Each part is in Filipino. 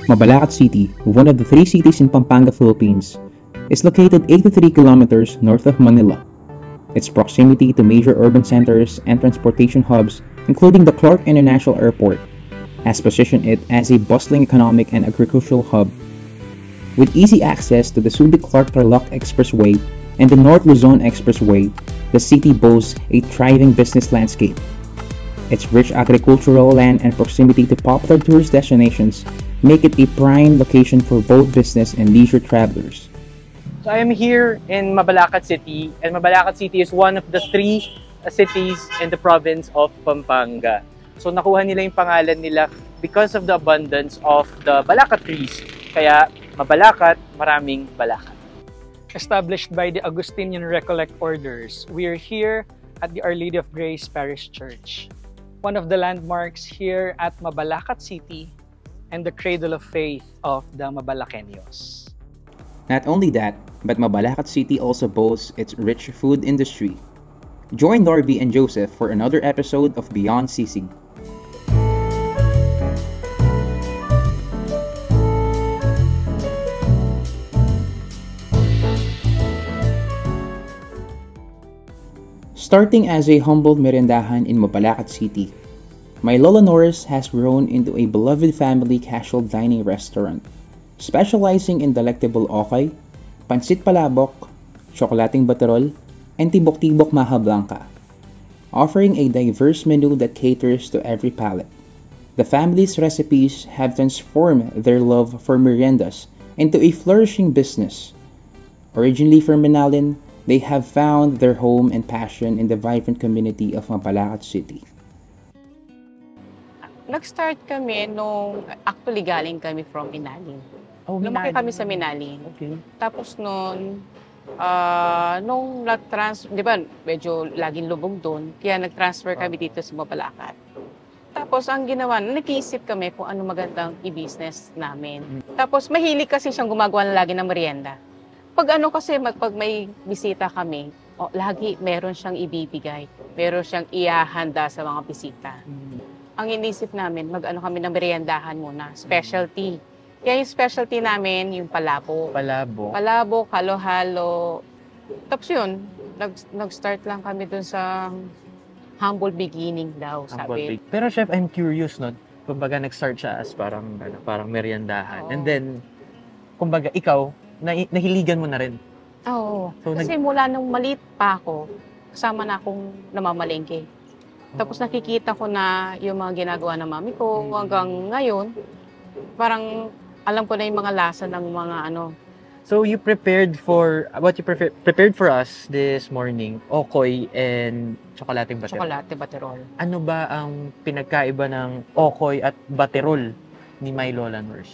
Mabalacat City, one of the three cities in Pampanga, Philippines, is located 83 kilometers north of Manila. Its proximity to major urban centers and transportation hubs, including the Clark International Airport, has positioned it as a bustling economic and agricultural hub. With easy access to the Subic-Clark-Tarlac Expressway and the North Luzon Expressway, the city boasts a thriving business landscape. Its rich agricultural land and proximity to popular tourist destinations make it a prime location for both business and leisure travelers. So I am here in Mabalacat City, and Mabalacat City is one of the three cities in the province of Pampanga. So nakuha nila yung pangalan nila because of the abundance of the balacat trees. Kaya Mabalacat, maraming balacat. Established by the Augustinian Recollect Orders, we are here at the Our Lady of Grace Parish Church, one of the landmarks here at Mabalacat City and the cradle of faith of the Mabalaqueños. Not only that, but Mabalacat City also boasts its rich food industry. Join Norby and Joseph for another episode of Beyond Sisig. Starting as a humble merindahan in Mabalacat City, My Lola Norris has grown into a beloved family casual dining restaurant, specializing in delectable okay, pansit palabok, tsokolating baterol, and tibok-tibok maha blanca, offering a diverse menu that caters to every palate. The family's recipes have transformed their love for meriendas into a flourishing business. Originally from Manalin, they have found their home and passion in the vibrant community of Mabalacat City. Nag-start kami actually galing kami from Minalin. Lumaki kami sa Minalin. Okay. Tapos nung di ba, medyo laging lubog doon, kaya nag-transfer kami dito sa Mabalacat. Tapos ang ginawa, nag-iisip kami kung ano magandang i-business namin. Tapos mahilig kasi siyang gumagawa lagi ng merienda. Pag may bisita kami, lagi meron siyang ibibigay, meron siyang ihahanda sa mga bisita. Ang inisip namin, mag-ano kami ng meriendahan muna, specialty. Kaya yung specialty namin, yung palabo. Palabo, halo-halo. Tapos yun, nag-start lang kami dun sa humble beginning daw, sabi. Pero chef, I'm curious, no? Kumbaga nag-start siya as parang meriendahan. Oo. And then, kumbaga ikaw, nahiligan mo na rin. Oo. So, Kasi mula nung maliit pa ako, kasama na akong namamalengke. Tapos nakikita ko na yung mga ginagawa ng mami ko hanggang ngayon, parang alam ko na yung mga lasa ng mga ano. So you prepared for us this morning, okoy and tsokolating baterol. Tsokolate baterol. Ano ba ang pinagkaiba ng okoy at baterol ni My Lola Nurse?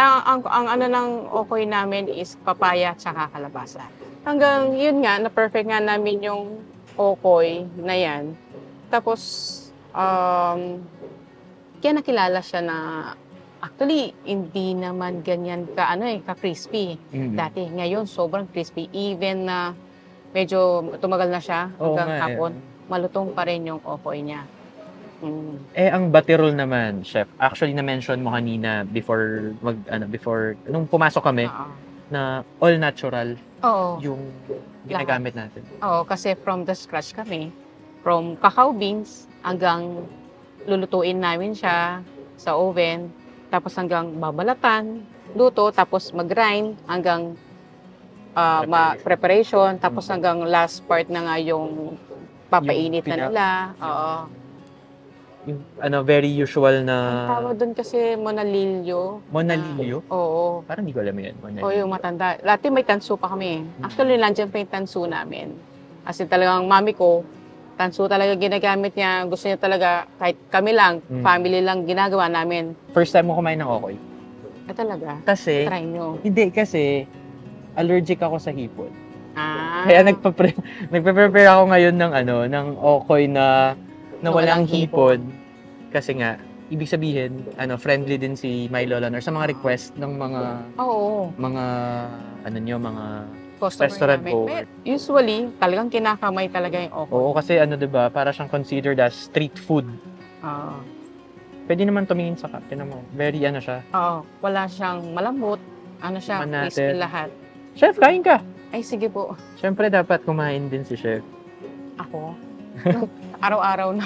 Ang ano ng okoy namin is papaya at saka kalabasa. Hanggang yun nga, na-perfect nga namin yung okoy na yan. Tapos, kaya nakilala siya na actually, hindi naman ganyan ka-crispy. Dati, ngayon, sobrang crispy. Even na medyo tumagal na siya hanggang hapon, malutong pa rin yung okoy niya. Ang baterol naman, chef, actually na-mention mo kanina before nung pumasok kami, na all natural yung ginagamit natin. Oo, kasi from the scratch kami. From cacao beans hanggang lulutuin namin siya sa oven, tapos hanggang babalatan, luto, tapos mag-grind hanggang preparation, tapos hanggang last part na nga yung papainit na nila. Oo. Yung very usual na... Ang tawag doon kasi monalillo. Monalillo? Oo. Parang hindi ko alam yan. Oo, yung matanda. Dati may tanso pa kami. Actually, nandiyan pa yung tanso namin. Kasi talagang mami ko, tanso talaga ginagamit niya. Gusto niya talaga, kahit kami lang, family lang ginagawa namin. First time mo kumain ng okoy? Talaga? Kasi, try nyo. Hindi, kasi allergic ako sa hipon. Ah. Kaya nagpe-prepare ako ngayon ng okoy na walang hipon. Kasi nga, ibig sabihin, friendly din si My Lola Nurse sa mga request ng mga mga restaurant namin. ko. Usually, talagang kinakamay talaga yung okoy. Oo, kasi 'di ba, para siyang considered as street food. Pwede naman tumingin sa cup. Tinan mo. Very ano siya. Oo, wala siyang malambot. Ano siya, Tikman natin. crispy lahat. Chef, kain ka! Ay, sige po. Siyempre, dapat kumain din si Chef. Ako? Araw-araw na.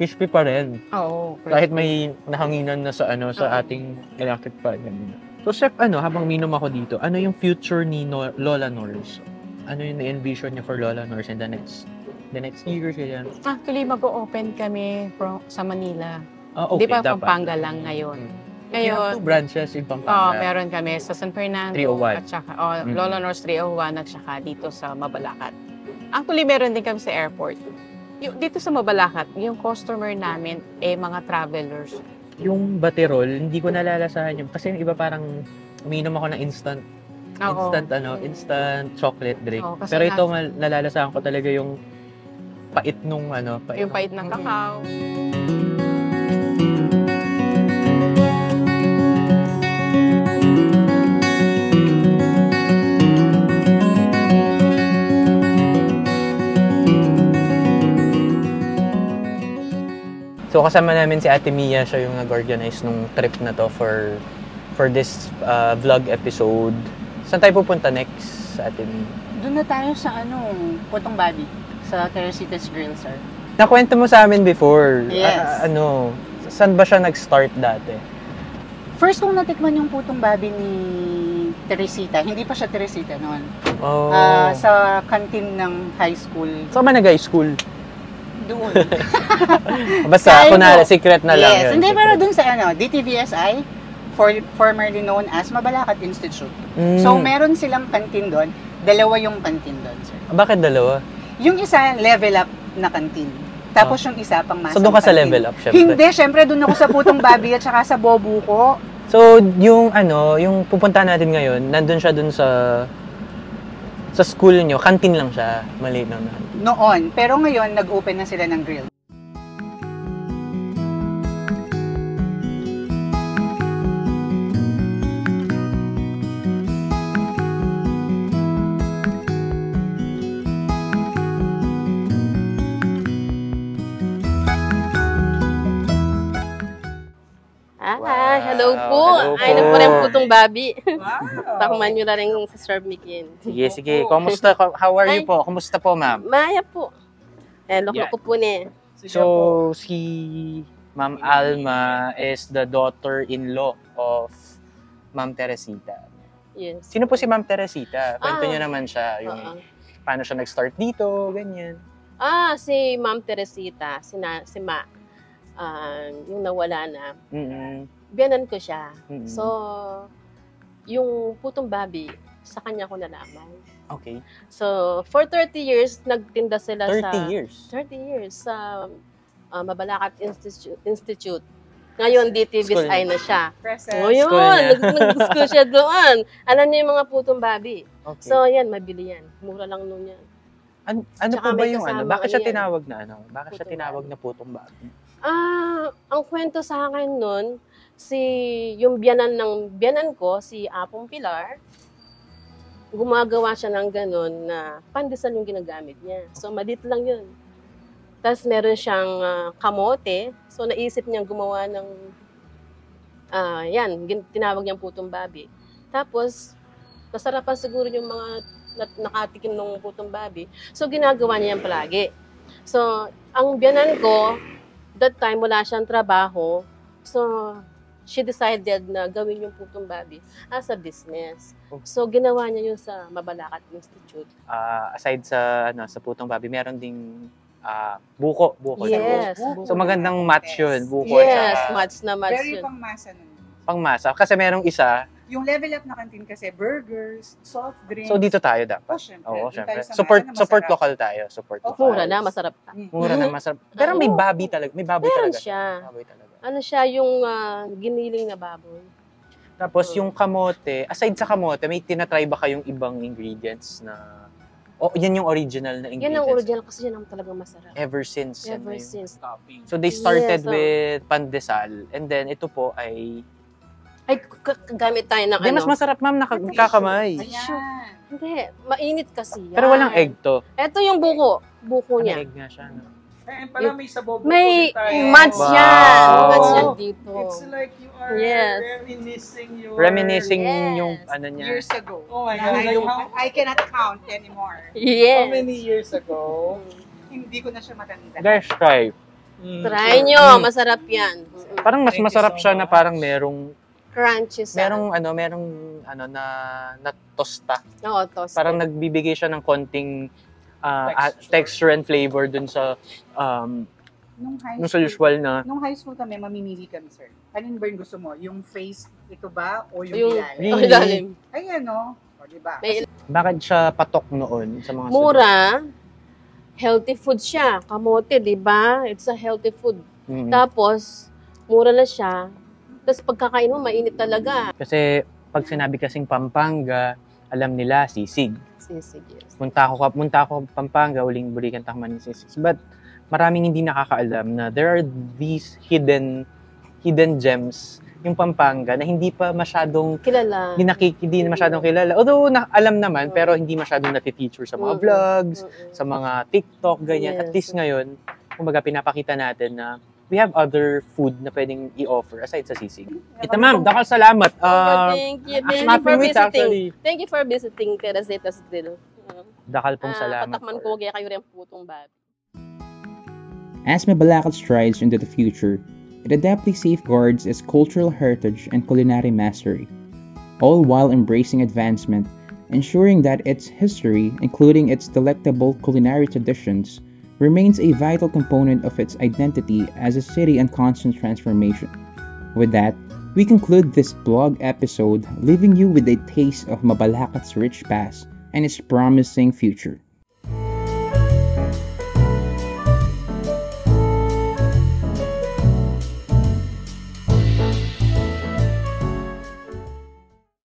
Crispy pa rin. Oo. Kahit may nahanginan na sa sa ating electric fan. So, Chef, habang minom ako dito, ano yung future ni Lola Nors? Ano yung na-envision niya for Lola Nors in the next year? Kaya? Actually, mag-o-open kami sa Manila. Okay, Di ba, dapat. Pampanga lang ngayon. You have 2 branches in Oo, Pampanga. meron kami sa San Fernando 301. at saka Lola Nors 301 at saka dito sa Mabalacat. Actually, meron din kami sa airport. Dito sa Mabalacat, yung customer namin mga travelers. Yung Baterol, hindi ko nalalasahan yun. Kasi yung iba parang uminom ako ng instant chocolate drink. Oo, kasi Pero ito nalalasahan ko talaga yung pait nung Yung pait ng kakao. So kasama namin si Ate Mia, siya yung nag-organize nung trip na to for this vlog episode. Saan tayo pupunta next, Ate Mia? Doon na tayo sa Putong Babi, sa Teresitas Grill, sir. Nakwento mo sa amin before. Yes. Saan ba siya nag-start dati? First kong natikman yung Putong Babi ni Teresita, hindi pa siya Teresita noon. Oh. Sa canteen ng high school. Saan ba nag-high school? Doon. Basta, kunwari, secret na lang yes. yun. Hindi, pero doon sa DTVSI, formerly known as Mabalacat Institute. So, meron silang canteen doon. Dalawa yung canteen doon, sir. Bakit dalawa? Yung isa, level up na canteen. Tapos yung isa, pang masang So, doon ka sa level up, syempre? Hindi, syempre, doon ako sa Putong Babi at saka sa Bobuko. So, yung pupunta natin ngayon, nandun siya dun sa school nyo, canteen lang siya. Maliit lang na. Noon. Pero ngayon, nag-open na sila ng grill. Hello po. Ay, na po rin Putong Babi. Takman nyo na rin sa Sir Mikin. Sige. Kumusta? How are you po? Kumusta po, ma'am? Maya po. Loko ko po ni. So, si Ma'am Alma is the daughter-in-law of Ma'am Teresita. Yes. Sino po si Ma'am Teresita? Kwento niyo naman siya, yung paano siya nag-start dito, ganyan. Si Ma'am Teresita, si Ma. Yung nawala na. Biyanan ko siya. So, yung Putong Babi, sa kanya ko nalaman. Okay. So, for 30 years, nagtinda sila 30 years? 30 years sa Mabalacat Institute. Ngayon, DTVSI na siya. O yun, nag-school siya doon. Alam niyo yung mga Putong Babi. Okay. So, yan, mabili yan. Mura lang nun yan. Ano Tsaka po ba may yung kasama Bakit siya yan. tinawag na Bakit siya Putong tinawag Babi. na Putong Babi? Ang kwento sa akin nun, yung biyanan ko, si Apong Pilar, gumagawa siya ng ganun na pandesal yung ginagamit niya. So, madit lang yun. Tapos, meron siyang kamote. So, naisip niyang gumawa ng, tinawag niyang Putong Babi. Tapos, masarapan siguro yung mga nakatikim ng Putong Babi. So, ginagawa niya yan palagi. So, ang biyanan ko, that time, wala siyang trabaho. So, she decided na gawin yung Putong Babi as a business. So, ginawa niya yun sa Mabalacat Institute. Aside sa Putong Babi, meron ding buko. Yes. Buko. So, magandang match yun. Buko Yes, at match na match Very yun. pangmasa nun. pangmasa. Kasi merong isa. Yung level up na canteen kasi, burgers, soft drinks. So, dito tayo dapat. Syempre. Oo, Doon syempre. tayo sa Support masa na support masarap. local tayo. Support local. Mura na, masarap pa. Mura na, masarap. Pero may babi talaga. May baboy Meron talaga. siya. Baboy talaga. Ano siya, yung giniling na baboy. Tapos yung kamote, aside sa kamote, may tinatry ba kayong ibang ingredients na... yan yung original na ingredients? Yan ang original kasi yan ang talagang masarap. Ever since. yan Ever na yung since. topping. So they started Yes, with pandesal. And then ito po ay... Ay, gamit tayo ng Mas masarap ma'am, nakakamay. Ayan. Hindi, mainit kasi yan. Pero walang egg to. Ito yung buko. Buko Ano niya. egg nga siya. No? Ayun pala, may sabobo May tayo. match Wow. yan. Wow. Match yan dito. It's like you are Yes. Reminiscing Yes. yung ano niya. Years ago. Oh my Na God. I cannot count anymore. How Yes. many years ago? Hindi ko na siya matanda. Guys, try. Try nyo. Masarap yan. Parang mas Thank you masarap so siya na much. parang merong Crunchy sa. merong na tosta. Oo, toast. Parang nagbibigay siya ng konting texture and flavor dun sa Nung sa usual na Nung high school kami, mamimili kami, sir. Alin ba yung gusto mo? Yung face, ito ba? O yung Yung ilalim? Really? oh, ilalim. Ayan, no? O, diba? May bakit siya patok noon sa mga mura. Healthy food siya. Kamote, di ba? It's a healthy food. Mhm. Tapos, mura na siya. Tapos pagkakain mo, mainit talaga. Kasi pag sinabi kasing Pampanga, alam nila sisig. Sisig, yes. Punta ako Pampanga, uling bulikan takman ni sisig. But maraming hindi nakakaalam na there are these hidden gems yung Pampanga na hindi pa masyadong Kilala. hindi na masyadong kilala. Although alam naman, pero hindi masyadong na-feature sa mga vlogs, sa mga TikTok, ganyan. At Yes. least ngayon, kumbaga pinapakita natin na we have other food na pwedeng i-offer aside sa sisig. Ito ma'am, dakal salamat. Thank you. Thank you Happy for with visiting. actually. Thank you for visiting Teresa's Grill. Dakal pong salamat. Patakman ko, kaya kayo rin putong babi. As Mabalacat strides into the future, it adeptly safeguards its cultural heritage and culinary mastery, all while embracing advancement, ensuring that its history, including its delectable culinary traditions, remains a vital component of its identity as a city in constant transformation. With that, we conclude this blog episode, leaving you with a taste of Mabalacat's rich past and its promising future.